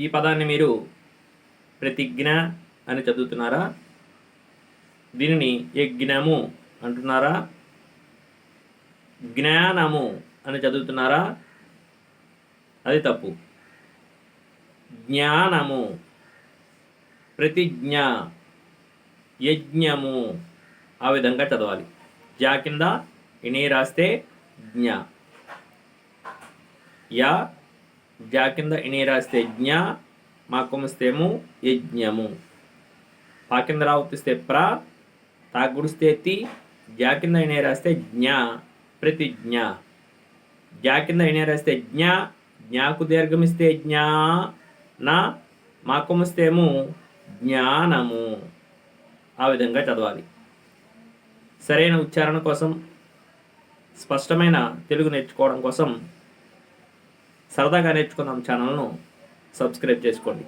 ఈ పదాన్ని మీరు ప్రతిజ్ఞ అని చదువుతున్నారా? దీనిని యజ్ఞము అంటున్నారా? జ్ఞానము అని చదువుతున్నారా? అది తప్పు. జ్ఞానము, ప్రతిజ్ఞ, యజ్ఞము ఆ విధంగా చదవాలి. జా కింద ఇని రాస్తే జ్ఞ, యా జా కింద ఇని రాస్తే జ్ఞ, మాకుమిస్తేము యజ్ఞము. పా కింద రావుతిస్తే ప్ర, తా గుడిస్తే తి, జా కింద ఇని రాస్తే జ్ఞ, ప్రతిజ్ఞ. జా కింద ఇని రాస్తే జ్ఞ, జ్ఞాకు దీర్ఘమిస్తే జ్ఞా, నా మాకుమిస్తేము జ్ఞానము. ఆ విధంగా చదవాలి. సరైన ఉచ్చారణ కోసం, స్పష్టమైన తెలుగు నేర్చుకోవడం కోసం సరదాగా నేర్చుకుందాం ఛానల్ను సబ్స్క్రైబ్ చేసుకోండి.